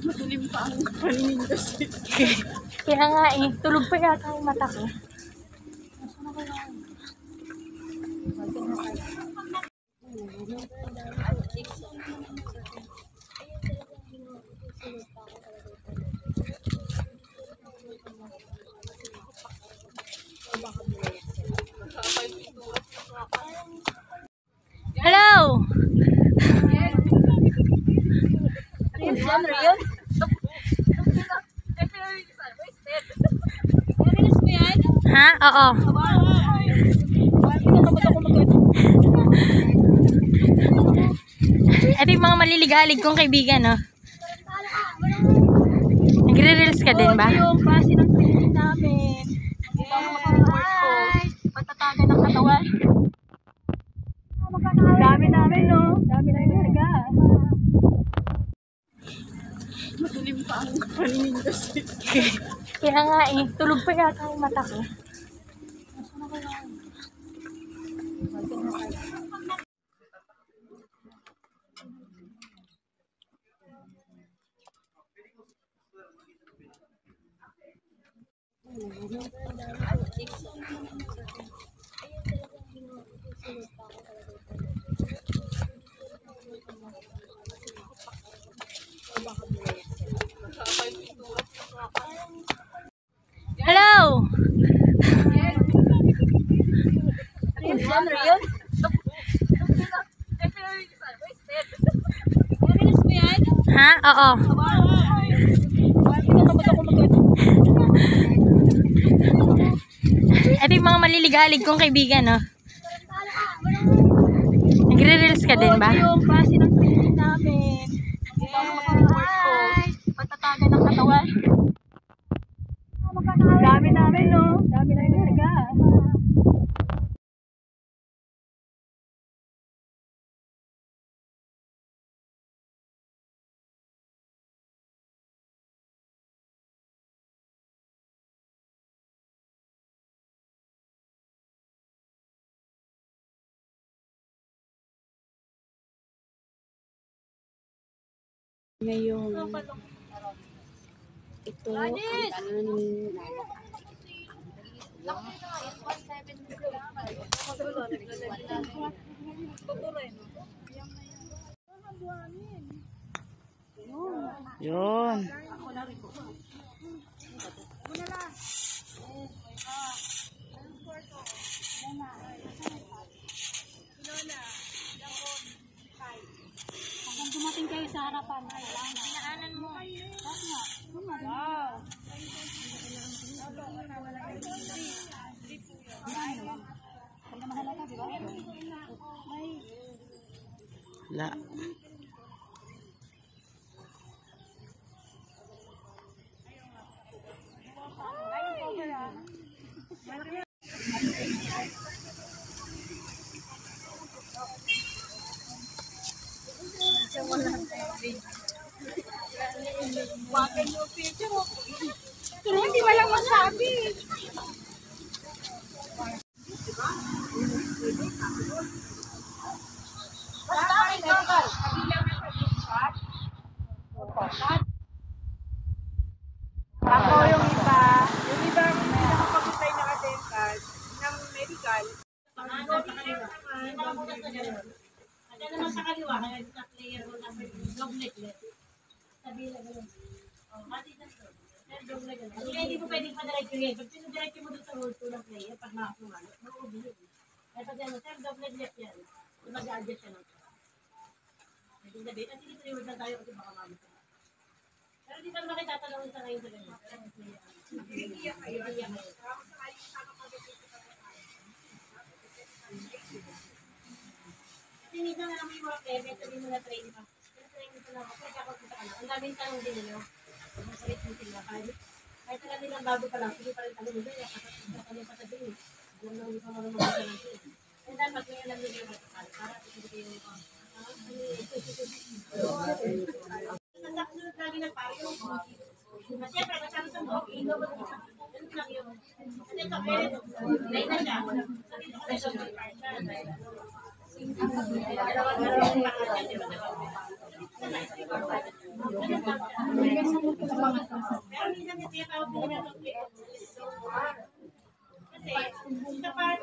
Madilim pa ang paningin kasi. Kaya nga eh, tulog pa yata yung mata ko. Hello! Ha? Oo. Ito yung mga maliligalig kong kaibigan, no? Nagre-reels ka din ba? Yung klase ng training namin. Patatagan ng katawan. Dami namin, no? Dami na yung naga. Madilim pa ang paningin kasi. Kaya nga eh, tulog pa yata yung mata ko. Hello! Ha? Oo. Ito yung mga maliligalig kong kaibigan, no? Nagre-reels ka din ba? Yung klase ng training namin. Patatagan ng katawan. Dami namin, no? Dami na yung naga. Ngayon, ito ang aming yun. Hanggang dumating kayo sa harapan, dinaanan mo. Wow! La. Bakit yung picture mo? Pero hindi walang masabi. Ako yung iba hindi nakapagutay ng attendance ng medical. Ada naman sa kaliwa, kaya sa player ko na dogleg. Sabi na gano'n. Mati na to. Dogleg gano'n. Kasi hindi mo pwedeng padiretso yun. Pag sinadiretso mo doon sa roll 2 ng player, pag nakasumalo, makukubi yun. Kaya pag gano'n, sir, dogleg left yan. Mag-a-adjust siya ng pwede sabihin, kasi dito reward lang tayo kasi baka mabito. Pero di ba makitatanong sa ngayon sa ganyan? Iiyak kayo. Kasi minsan alam mo yung mga plebe, sabihin mo na training pa. Pero training pa lang ako, kaya ako kita ka lang. Ang daming tanong din nyo. Masalit mo sila. Kahit alam nilang bago pa lang, sige pa rin tanong nila. Kaya pa sabihin. Alam lang hindi pa marunong sa natin. Kaya dapat may alam nila yung matakal. Para hindi kayo nasasunod lagi ng payo. Siyempre, kasama sa mga ino ba ito? Ganun lang yun. Kasi ito, dahil na siya. Sabi ko sa ito, Pero minsan yung tinatawag nila ng kasi sa part,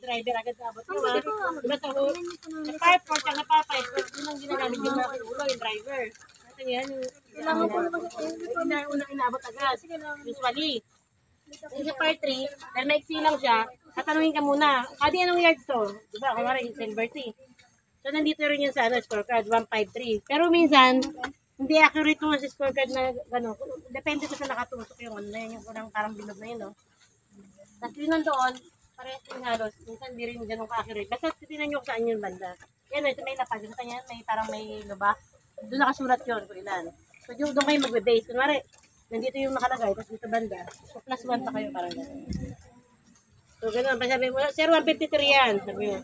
driver agad abot nyo ha. Diba sa part 4 tsaka pa 5, yun ang ginagamit yung mga ulo, yung driver. Kasi yan, yung unang inaabot agad, usually. Yung sa part 3, dahil maiksi lang siya, tatanungin ka muna, Kadi, anong yard to? Diba, kumari yung silver tea. So, nandito rin yun sa scorecard, 153. Pero minsan, hindi accurate mo sa scorecard na gano'n. Depende ko sa nakatusok yung ano na yun, yung parang bilog na yun, no? Tapos yun nandoon, parehas yung halos, minsan hindi rin ganun ka-accurate. Basta tinan nyo kung saan yung banda. Yan, ito may lapad. Gusto niya, may parang may lubak. Doon nakasulat yun kung ilan. So doon kayo magbe-base. Kunwari, nandito yung nakalagay, tapos dito banda. So plus 1 pa kayo parang gano'n. So gano'n, sabi mo, sir, 153 yan. Sabi mo,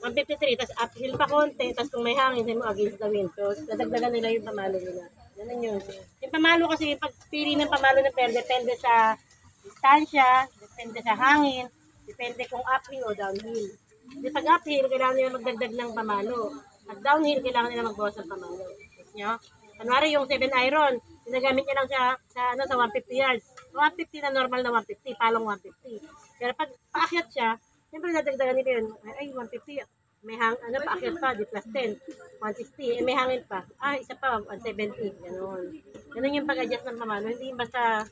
153, tapos uphill pa konti, tapos kung may hangin, sabi mo, against the wind. So dadagdagan nila yung pamalo nila. Ganun yun. Yung pamalo kasi, yung pagpili ng pamalo ng per, depende sa distansya, depende sa hangin, depende kung uphill o downhill. Kasi pag uphill, kailangan nila magdagdag ng pamalo. Pag downhill, kailangan nila magbawas ng pamalo. Nyo? Kunwari yung 7 iron, ginagamit niya lang sa 150 yards. 150 na normal na 150, palong 150. Pero pag paakyat siya, siyempre nadagdagan nila yun. Ay, 150. May paakyat pa, di plus 10. 160. May hangin pa. Isa pa, 170. Ganun. Ganun yung pag-adjust ng pamalo. Hindi yung basta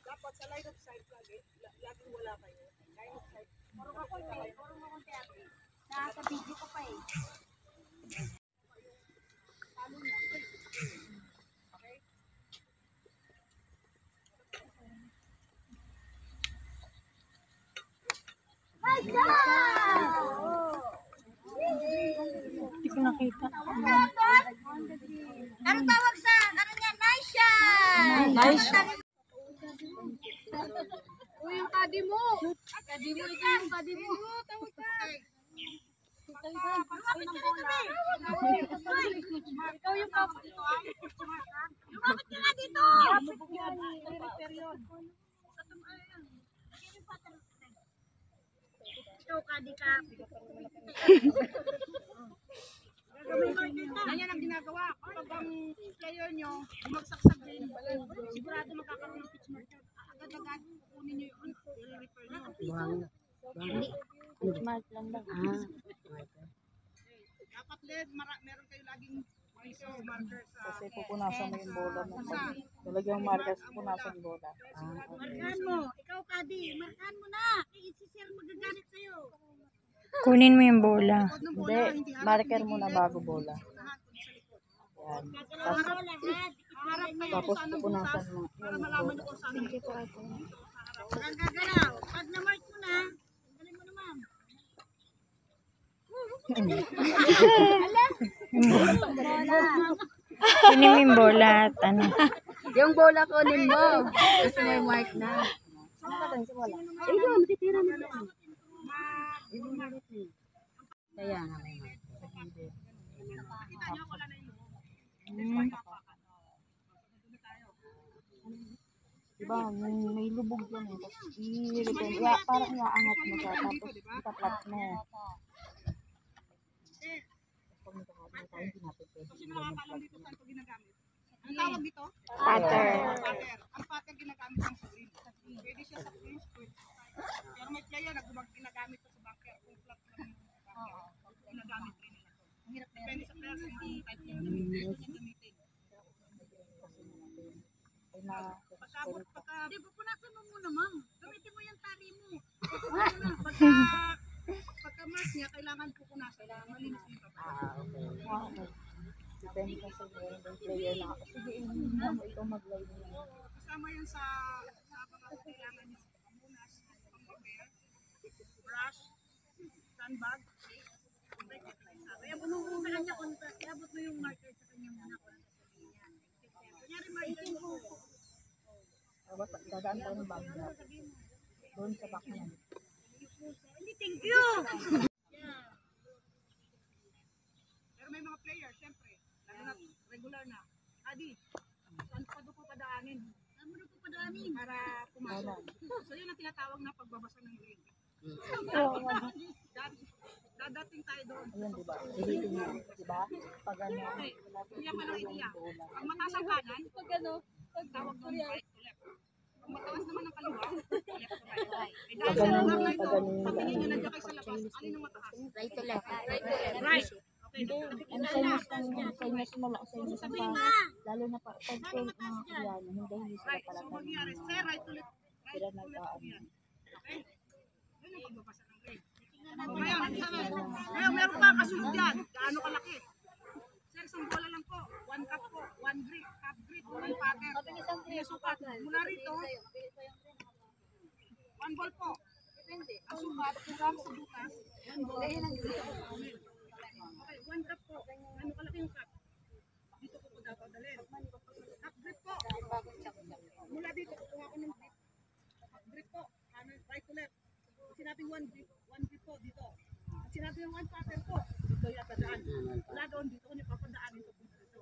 Dapat sa line of sight lagi wala kayo. Line of sight. Puro ka konti ate. Nakaka-video ko pa eh. Hindi ko nakita. Anong tawag sa ano niya? Nice shot! Nice. Uy, yung kadi mo! Kadi mo, ito yung kadi mo! Tawag ka! Ikaw yung kapit dito ay. Lumapit ka nga dito! Ikaw kadi ka. Ganyan ang ginagawa. Kapag ang player nyo, bumagsak sa green, sigurado magkakaroon ng pitch mark. Agad-agad, kukunin nyo yung repair nyo. Smart lang daw. Dapat led, meron kayo laging resource marker sa... Kasi pupunasan mo yung bola mo. Talagang markas, pupunasan yung bola. Markahan mo. Ikaw, Kadi, markahan mo na. Si Sir magagamit sa'yo. Kunin mo yung bola. Hindi, marker muna bago bola. Yan. Tapos pupunasan mo. Para malaman nyo kung saan ang ito. Ang gagalaw. Pag na-mark mo na, galing mo na, ma'am. Kunin mo yung bola at ano. Yung bola kunin mo. Kasi may mark na. Ayun, titira na lang. Kaya nga may mark. Diba, may lubog yan eh. Tapos i-repair. Parang iaangat mo siya. Tapos itaplat mo. Sino nakakalam dito saan ito ginagamit? Ang tawag dito? Patter. Patter. Ang patter ginagamit ng screen. Pwede siya sa screen. Pero may player na ginagamit ito sa bunker. Kung flat lang yung bunker. Ginagamit rin nila. Depende sa player kung anong type yung gamitin. Pagka, pupunasan mo muna, ma'am. Gamitin mo yung tali mo. Pagka mark niya, kailangan pupunasan. Malinis nito. Okay. Depende ka sa player na. Sige, ikaw mag-line mo. Kasama yan sa mga kailangan niyo. Pamunas, brush, sandbag. Kaya kung sa kanya contract, iabot mo yung marker sa kanya muna kung ano sasabihin niya. Kunyari marker mo. Dadaan tayo ng bagya. Doon sa back niya. Hindi, thank you! Pero may mga player, syempre, lalo na regular na. Adi, saan pa doon po padaanin? Saan mo na po padaanin? Para pumasok. So yun ang tinatawag na pagbabasa ng green. Dadating tayo doon. Ayan, diba? Dilitin niya. Diba? Pag ano, Okay, iyan pa lang idea. Pag mataas ang kanan, tawag doon right to left. Pag mataas naman ang kaliwa, left to right. Eh dahil sa lugar na ito, sa tingin nyo nandiyan kayo sa labas, alin ang mataas? Right to left. Right. Okay, ang senyas mo lang, senyas mo pa, lalo na pa, pag mga Koreano, hindi sila right. pala So magyari, say right to left. sila Right to left nagkaan. po yan. Okay? Yun ang pagbabasa ng grade. Ngayon, meron pa kasunod dyan. Gaano kalaki? Sir, isang bola lang po. 1 cup po. 1 grip. Cup grip. 1 pattern. Hindi sukat. Mula rito, 1 ball po. Ang sukat, kurang sa butas. 1 ball. Okay, 1 cup po. Ano kalaki yung cup? Dito ko po dapat dalhin. Cup grip po. Mula dito, kukuha ko ng grip. Cup grip po. Right to left. Sinabing 1 grip po dito. At sinabing 1 pattern po. Dito yung padaan. Wala doon dito kung ipapadaanin ko po dito.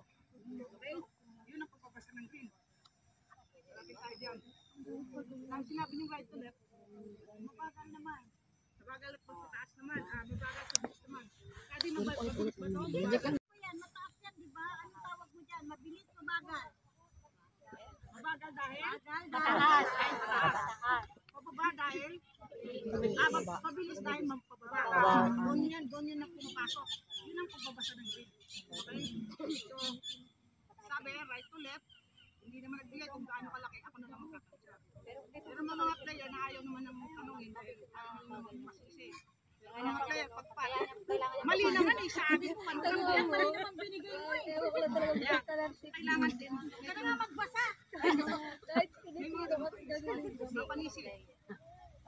Okay? Yun ang pagpapasa ng green. Lagi tayo dyan. Ang sinabi yung right to left, mabagal naman. Mabagal po sa taas naman. Mabagal sa bus naman. Kaya di mabagal sa bus ba ito? Yan, mataas yan, di ba? Ano tawag mo dyan? Mabilis, mabagal. Mabagal dahil? Mataas. Ay, mataas. Pababa dahil? Mabilis dahil magpababa. Doon yan ang pumapasok. Yun ang pagbabasa ng green. Okay? So, sabi, right to left, hindi naman nagbigay kung gaano kalaki. Ako na lang magkakasya. Pero mga player na ayaw naman ng tanongin, masisi. Mga player, pagpala. Mali naman eh, sa amin po. Ano Yan pa rin naman binigay mo eh. kailangan din. Huwag ka nga magbasa. Mapanisi.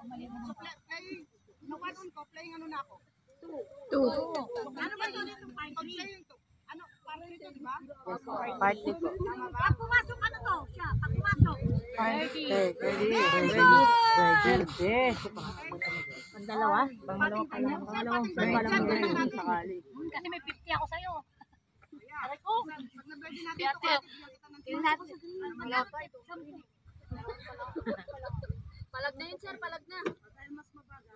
So, play, nawadon ko, playing ano na ako? 2. Ano ba yun itong part Pag playing to, ano, parang ito, di ba? Party po. Tama ba? Pag pumasok, ano to? Siya, pag pumasok. Ang dalawa? Pangalawa pa lang. Pangalawang sakali. Kasi may 50 ako sa'yo. Aray ko. Pag nag-ready natin ito, bigyan kita ng Palag na yun, sir. Palag na. dahil mas mabagal.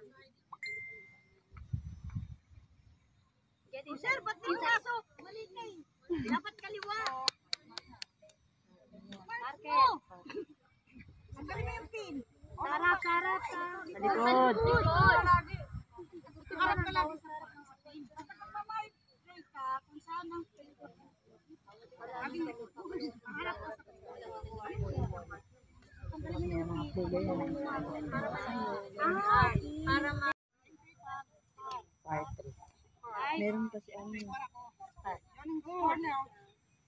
Oh, sir, ba't di pumasok? Mali na eh. Dapat kaliwa. Marker. Ang galing mo yung pin. Sarap, sarap. Sa likod. Harap ka lang. Kapag mamay-play ka, kung saan ang harap ko para ma... Part 3. Meron kasi ano. Yan ang corner.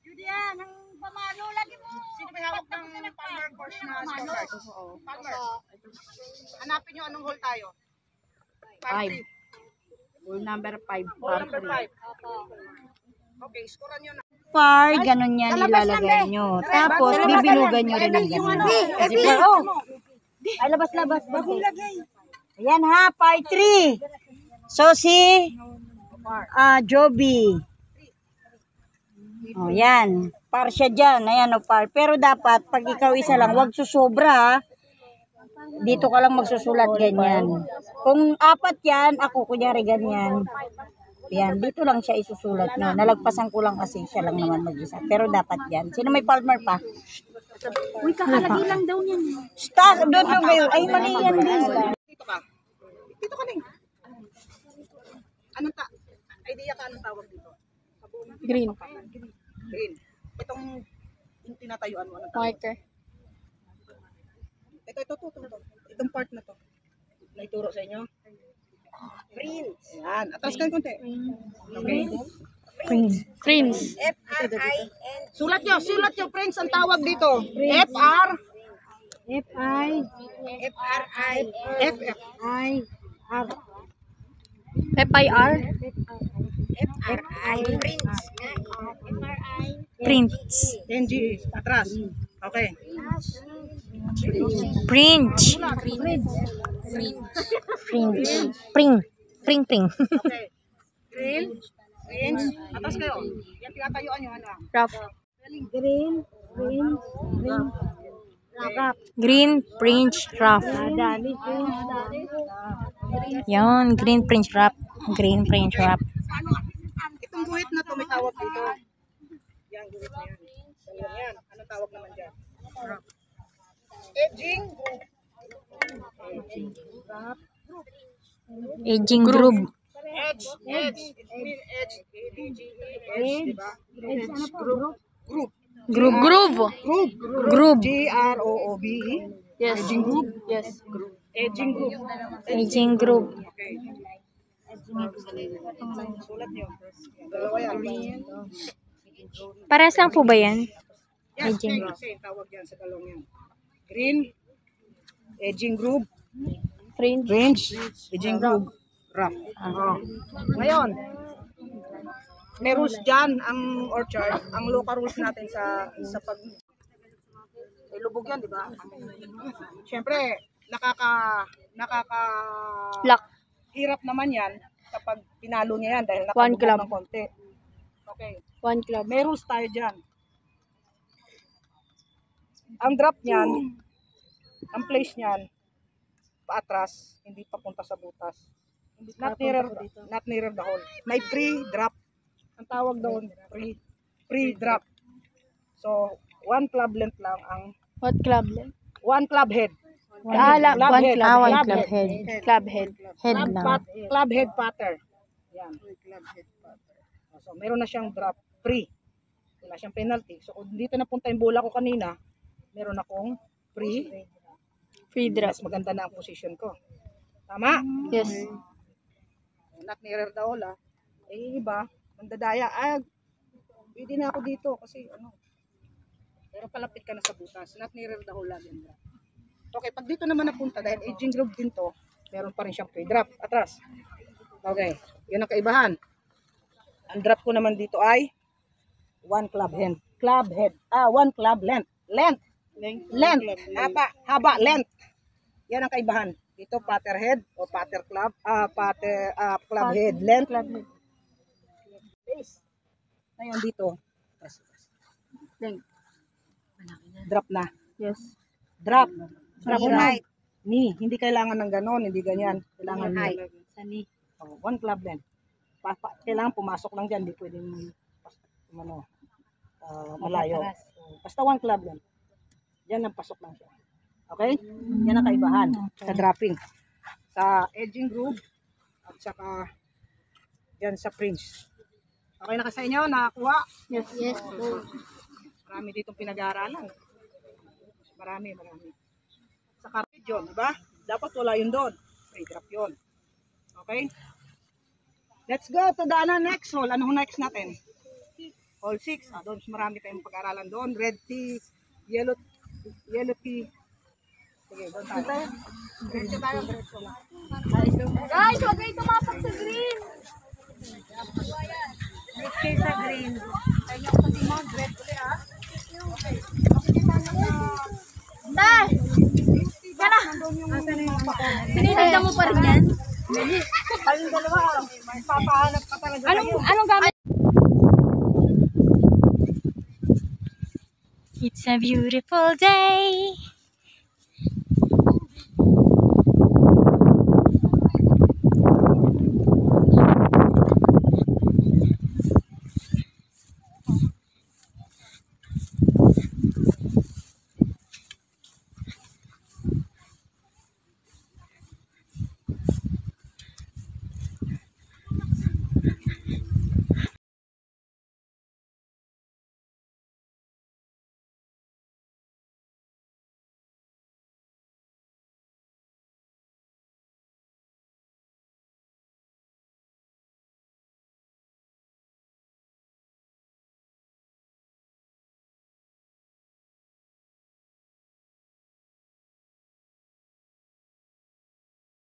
Julia, nang pamalo, lagi mo. Sino may hawak ng Palmer course na scorecard? Palmer. Hanapin nyo anong hole tayo. 5. Rule number 5. Hole Part number 3. 5. Okay, scorean nyo na. Par, ganun yan ilalagay nyo. Tapos, bibilugan nyo rin ng ganun. Ay, labas-labas. Ayan ha, part 3. So, si Joby. O, yan. Par siya dyan. Ayan o, par. Pero dapat, pag ikaw isa lang, wag susobra ha. Dito ka lang magsusulat ganyan. Kung 4 yan, ako kunyari ganyan. Yan, dito lang siya isusulat nyo. Nalagpasan ko lang kasi siya lang naman mag-isa. Pero dapat yan. Sino may Palmer pa? Uy, kakalagi lang daw niyan. Stop! Doon lang kayo. Ay, mali yan din. Dito ka. Dito ka rin. Anong idea ka anong tawag dito? Green. Green. Itong yung tinatayuan mo. Anong tawag? Marker. Ito. Itong part na to. Naituro sa inyo? Prince. Yan. Atras ka konti. Okay. Prince. Sulat nyo, Prince ang tawag dito. F-R. F-I. F-R-I. F-F. I. FIR? Prince. NGE, atras. Okay. Prince. Pring. Pring. Okay. Green, Prince, atras kayo. Yan, tinatayuan nyo, ano? Rough. Green, Green, Prince, rough. Yan, Green Prince rough. Green Prince rough. Itong guhit na to, may tawag dito. Yan, guhit na yan. Yan. Anong tawag naman dyan? Edging. Aging groove. Edge. It means edge. Edge, diba? Edge. Group. Groove. Groove. G-R-O-O-V-E. Yes. Edging group. Yes. Edging group. Aging groove. Okay. Sulat nyo. Dalawa yan. Parehas lang po ba yan? Yes, Edging. same tawag yan sa dalawang yan. Green, edging group, Prince. range, edging group, rough. Ngayon, may rules dyan ang orchard, ang local rules natin sa pag may lubog yan, di ba? Siyempre, Lock. hirap naman yan kapag pinalo niya yan dahil One nakalubog club. ng konti. Okay. 1 club. May rules tayo dyan. Ang drop niyan, ang place niyan, paatras, hindi papunta sa butas. Not nearer the hole. May pre-drop. Ang tawag doon, pre-drop. So, 1 club length lang ang, What club lang? 1 club head. Ah, Club one head. club. One Club club head. head. Club head. Head lang. Club head pattern. Yan. So, meron na siyang drop free. Wala siyang penalty. So, kung dito napunta yung bola ko kanina, meron akong free. Free drop. Mas maganda na ang position ko. Tama? Yes. Not nearer the hole, ah. Eh, iba, mandadaya. Pwede na ako dito kasi ano. Pero palapit ka na sa butas. Not nearer the hole lang yan. Okay, pag dito naman napunta, dahil edging group din to, meron pa rin siyang free drop. Atras. Okay, yun ang kaibahan. Ang drop ko naman dito ay 1 club head. 1 club length. Length. Haba, length. Yan ang kaibahan. Dito patter head o patter club, club head length. Base. Ngayon dito. Drop na. Yes. Drop. Drop height. Knee. Hindi kailangan ng ganon, hindi ganyan. Kailangan height. Sa knee. 1 club length. Kailangan pumasok lang dyan, hindi pwedeng malayo. Basta 1 club length. Diyan ang pasok lang siya. Okay? Yan ang kaibahan sa dropping. Sa edging groove at saka dyan sa fringe. Okay na ka sa inyo? Nakakuha? Yes. Yes. Marami ditong pinag-aaralan. Marami. Sa carpet yun, di ba? Dapat wala yun doon. Free drop yun. Okay? Let's go to the next hole. Ano next natin? Hole 6. Doon marami kayong pag-aaralan doon. Red tea, yellow tea. Sige, doon tayo. Diretso tayo. Guys, huwag kayo tumapak sa green. Next kayo sa green. Tayo nyo kasi mo, red ulit ha. Okay. Dahil! Kana! Sinilagyan mo pa rin yan? Kayong dalawa, may papahanap ka talaga. Anong gamit? It's a beautiful day.